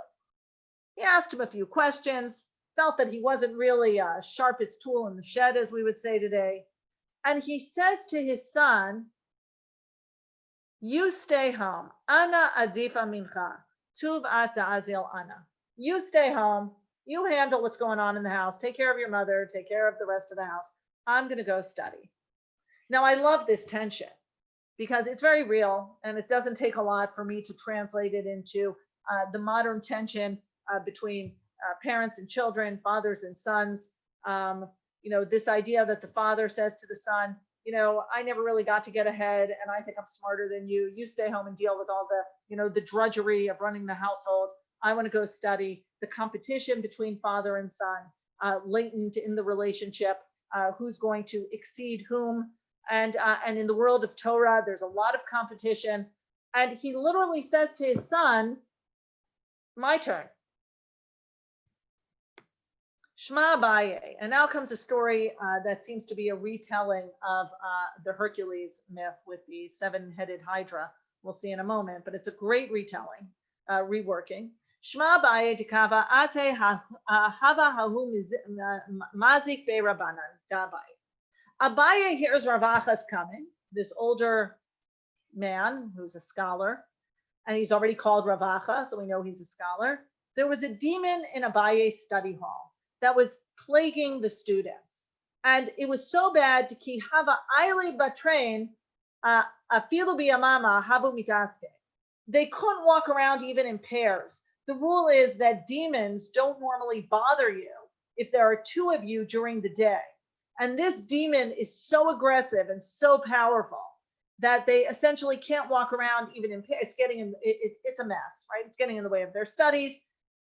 He asked him a few questions, felt that he wasn't really sharpest tool in the shed, as we would say today. And he says to his son, you stay home. Ana adifa mincha. Tuv ata azil ana. You stay home. You handle what's going on in the house. Take care of your mother. Take care of the rest of the house. I'm going to go study. Now, I love this tension because it's very real, and it doesn't take a lot for me to translate it into the modern tension between parents and children, fathers and sons. This idea that the father says to the son, I never really got to get ahead, and I think I'm smarter than you. You stay home and deal with all the, the drudgery of running the household. I want to go study. The competition between father and son, latent in the relationship, who's going to exceed whom. And in the world of Torah, there's a lot of competition. And he literally says to his son, my turn. Shema Abaye. And now comes a story that seems to be a retelling of the Hercules myth with the seven-headed Hydra. We'll see in a moment, but it's a great retelling, reworking. Shema Abaye dekava ate hava hahu mazik be Rabbanan Abaye. Abaye hears Rav Acha's coming, this older man who's a scholar, and he's already called Rav Acha, so we know he's a scholar. There was a demon in Abaye's study hall that was plaguing the students. And it was so bad, ki hava aile batrain afilu biyamama havu mitaske. They couldn't walk around even in pairs. The rule is that demons don't normally bother you if there are two of you during the day. And this demon is so aggressive and so powerful that they essentially can't walk around even in pairs. It's a mess, right? It's getting in the way of their studies.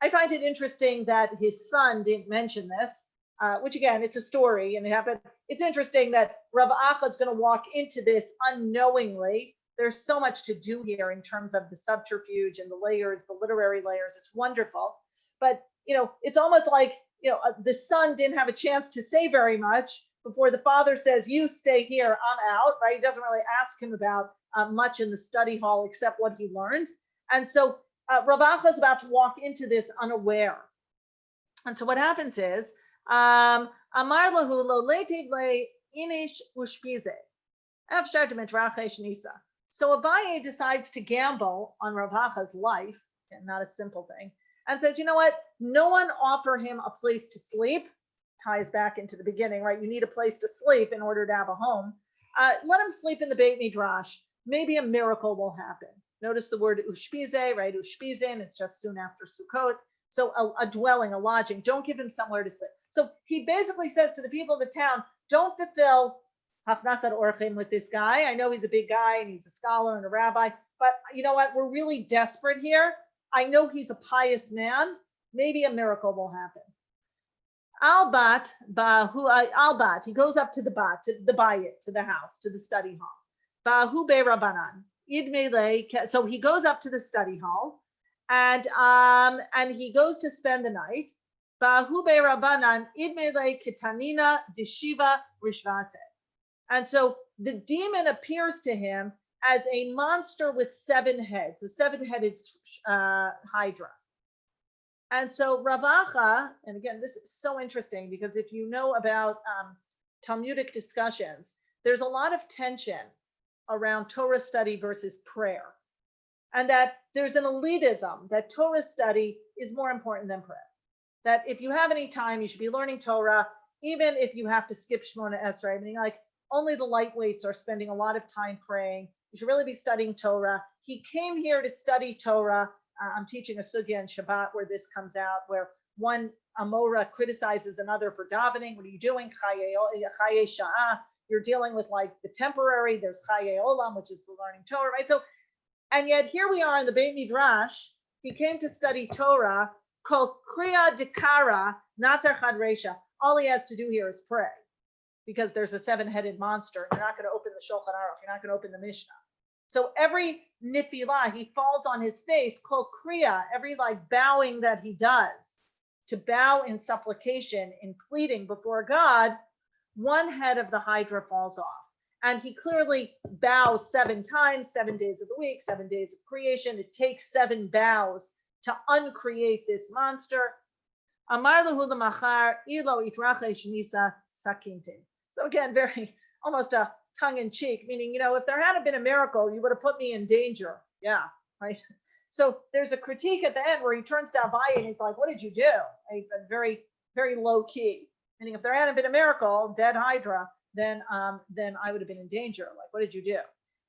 I find it interesting that his son didn't mention this, which again, it's a story and it happened. It's interesting that Rav Acha is going to walk into this unknowingly. There's so much to do here in terms of the subterfuge and the layers, the literary layers. It's wonderful. But, it's almost like, the son didn't have a chance to say very much before the father says, you stay here, I'm out, right? He doesn't really ask him about much in the study hall except what he learned. And so Rav Acha is about to walk into this unaware. And so what happens is, Amar lahu lo leitiv le inish ushpize. Afshar demetrachesh nisa. So Abaye decides to gamble on Rav Acha's life, and not a simple thing, and says, you know what? No one offer him a place to sleep. Ties back into the beginning, right? You need a place to sleep in order to have a home. Let him sleep in the Beit Midrash. Maybe a miracle will happen. Notice the word ushpize, right? Ushpizin, it's just soon after Sukkot. So a dwelling, a lodging. Don't give him somewhere to sleep. So he basically says to the people of the town, don't fulfill hachnasat orchim with this guy. I know he's a big guy and he's a scholar and a rabbi, but you know what? We're really desperate here. I know he's a pious man. Maybe a miracle will happen. Albat, he goes up to the bayit, to the house, to the study hall. Bahu be Rabbanan. So he goes up to the study hall, and he goes to spend the night. Bahu be Rabbanan idmele kitanina dishiva rishvate. And so the demon appears to him as a monster with 7 heads, a 7-headed hydra. And so Rav Acha, and again, this is so interesting because if you know about Talmudic discussions, there's a lot of tension around Torah study versus prayer. And that there's an elitism that Torah study is more important than prayer. that if you have any time, you should be learning Torah, even if you have to skip Shmona Esrei. Meaning, like, only the lightweights are spending a lot of time praying. You should really be studying Torah. He came here to study Torah. I'm teaching a sugya in Shabbat where this comes out, where one Amora criticizes another for davening. What are you doing? Chaye Sha'ah. You're dealing with like the temporary. There's Chaye Olam, which is the learning Torah, right? So, and yet here we are in the Beit Midrash. He came to study Torah, called Kriya Dikara Natar Chad Resha. All he has to do here is pray, because there's a seven-headed monster. You're not going to open the Shulchan Aruch. You're not going to open the Mishnah. So every nifilah, he falls on his face, called Kriya, every like bowing that he does, to bow in supplication, in pleading before God, one head of the Hydra falls off. And he clearly bows 7 times, 7 days of the week, 7 days of creation. It takes 7 bows to uncreate this monster. Amar lahu lemachar ilo itrachesh nisa sakinte. So again, very almost a tongue-in-cheek, meaning, if there hadn't been a miracle, you would have put me in danger. Yeah, right. So there's a critique at the end where he turns to Abaye and he's like, "What did you do?" Very, very low key. Meaning, if there hadn't been a miracle, dead Hydra, then I would have been in danger. Like, what did you do?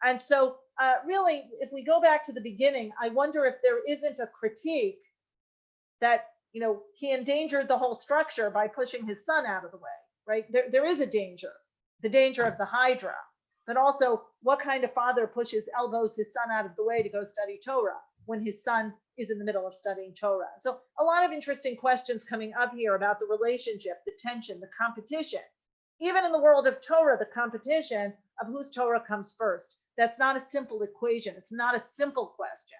And so really, if we go back to the beginning, I wonder if there isn't a critique that, he endangered the whole structure by pushing his son out of the way, right? There is a danger, the danger of the Hydra, but also what kind of father elbows his son out of the way to go study Torah when his son is in the middle of studying Torah? So a lot of interesting questions coming up here about the relationship, the tension, the competition. Even in the world of Torah, the competition of whose Torah comes first. That's not a simple equation. It's not a simple question.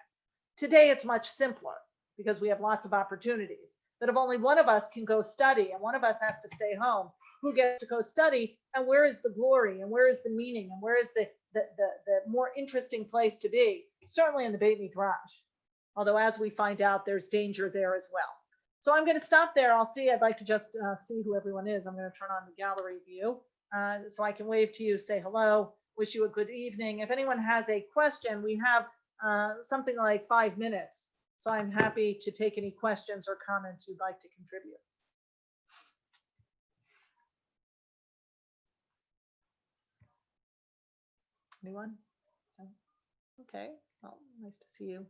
Today, it's much simpler because we have lots of opportunities. But if only one of us can go study and one of us has to stay home, who gets to go study, and where is the glory, and where is the meaning, and where is the more interesting place to be? Certainly in the Beit Midrash. Although, as we find out, there's danger there as well. So I'm going to stop there. I'd like to just see who everyone is. I'm going to turn on the gallery view so I can wave to you, say hello, wish you a good evening. If anyone has a question, we have something like 5 minutes. So I'm happy to take any questions or comments you'd like to contribute. Anyone? Okay. Well, nice to see you.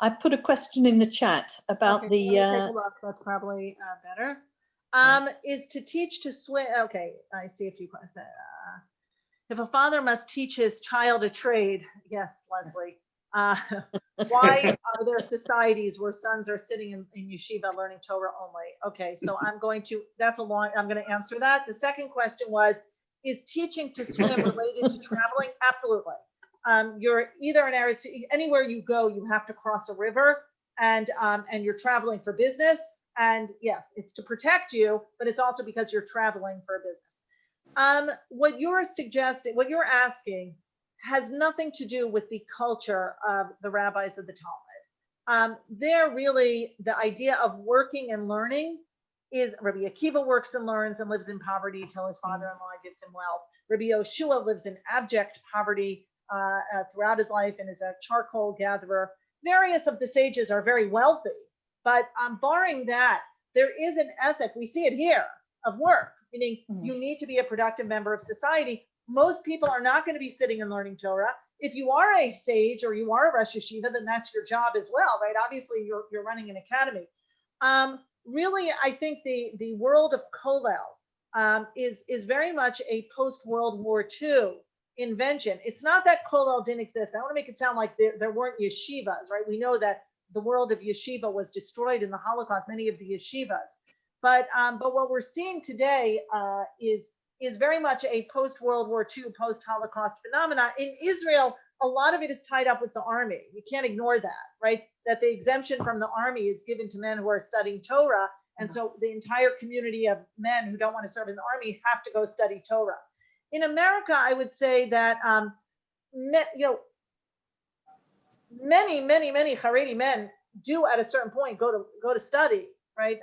I put a question in the chat about okay, let me take a look. That's probably better. Is to teach to swim. Okay, I see a few questions. If a father must teach his child a trade, yes, Leslie. Why are there societies where sons are sitting in yeshiva learning Torah only? Okay, so I'm going to answer that. The second question was, is teaching to swim related to traveling? Absolutely. You're either in Eretz, anywhere you go, you have to cross a river, and you're traveling for business. And yes, it's to protect you, but it's also because you're traveling for business. What you're suggesting, what you're asking, has nothing to do with the culture of the rabbis of the Talmud. They're really, the idea of working and learning is, Rabbi Akiva works and learns and lives in poverty till his father-in-law gives him wealth. Rabbi Yoshua lives in abject poverty throughout his life and is a charcoal gatherer. Various of the sages are very wealthy, but barring that, there is an ethic, we see it here, of work, meaning you need to be a productive member of society. Most people are not going to be sitting and learning Torah. If you are a sage or you are a Rosh Yeshiva, then that's your job as well, right? Obviously, you're running an academy. Really, I think the world of Kollel is very much a post-World War II invention. It's not that Kollel didn't exist. I want to make it sound like there weren't yeshivas, right? We know that the world of yeshiva was destroyed in the Holocaust, many of the yeshivas. But what we're seeing today is very much a post-World War II, post-Holocaust phenomena. In Israel, a lot of it is tied up with the army. You can't ignore that, right? That the exemption from the army is given to men who are studying Torah. And so the entire community of men who don't want to serve in the army have to go study Torah. In America, I would say that, many Haredi men do at a certain point go to study, right?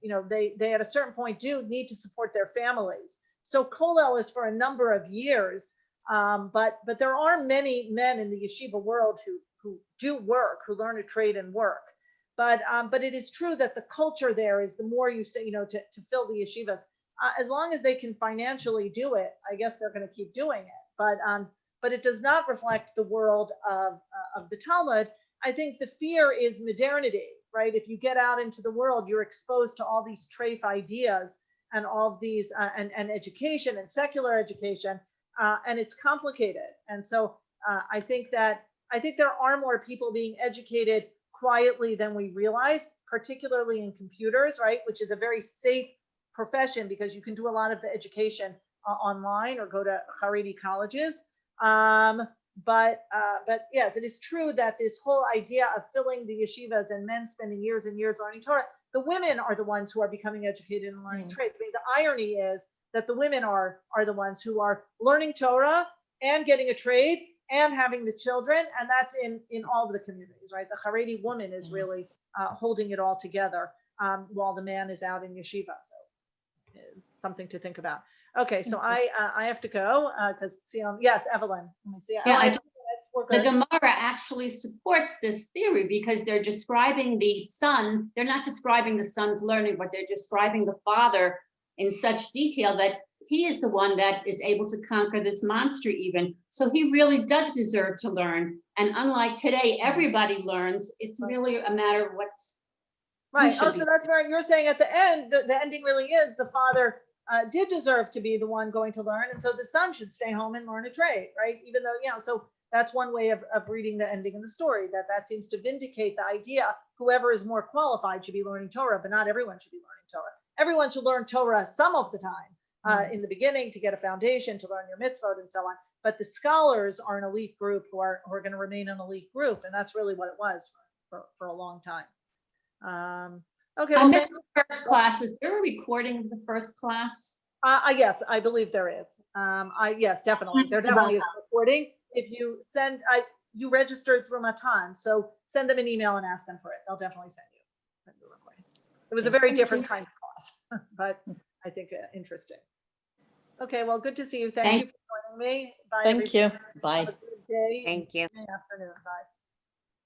They at a certain point do need to support their families. So Kollel is for a number of years, but there are many men in the yeshiva world who do work, who learn a trade and work. But it is true that the culture there is the more you stay, to fill the yeshivas, as long as they can financially do it, I guess they're going to keep doing it. But it does not reflect the world of the Talmud. I think the fear is modernity, right? If you get out into the world, you're exposed to all these treif ideas and all of these and education and secular education, and it's complicated. And so I think there are more people being educated quietly than we realize, particularly in computers, right? Which is a very safe profession because you can do a lot of the education online or go to Haredi colleges. But yes, it is true that this whole idea of filling the yeshivas and men spending years and years learning Torah, the women are the ones who are becoming educated and learning trades. I mean, the irony is that the women are the ones who are learning Torah and getting a trade and having the children, and that's in all of the communities, right? The Haredi woman is really holding it all together while the man is out in yeshiva. So something to think about. Okay, so I have to go because yes, Evelyn. Let me see. Yeah, the Gemara actually supports this theory because they're describing the son. They're not describing the son's learning, but they're describing the father in such detail that he is the one that is able to conquer this monster even. So he really does deserve to learn. And unlike today, everybody learns. It's really a matter of what's right. Oh, so that's where you're saying at the end, the ending really is the father did deserve to be the one going to learn. And so the son should stay home and learn a trade, right? Even though, so that's one way of reading the ending in the story, that seems to vindicate the idea whoever is more qualified should be learning Torah, but not everyone should be learning Torah. Everyone should learn Torah some of the time in the beginning to get a foundation, to learn your mitzvot and so on. But the scholars are an elite group who are going to remain an elite group. And that's really what it was for a long time. Okay. I missed the first class. Is there a recording of the first class? Yes, I believe there is. Yes, definitely. There definitely is a recording. If you you registered through Matan, so send them an email and ask them for it. They'll definitely send you the recording. It was a very different kind of class, but I think interesting. Okay, well, good to see you. Thank you for joining me. Bye. Thank you. Bye. Have a good day. Thank you. Good afternoon. Bye.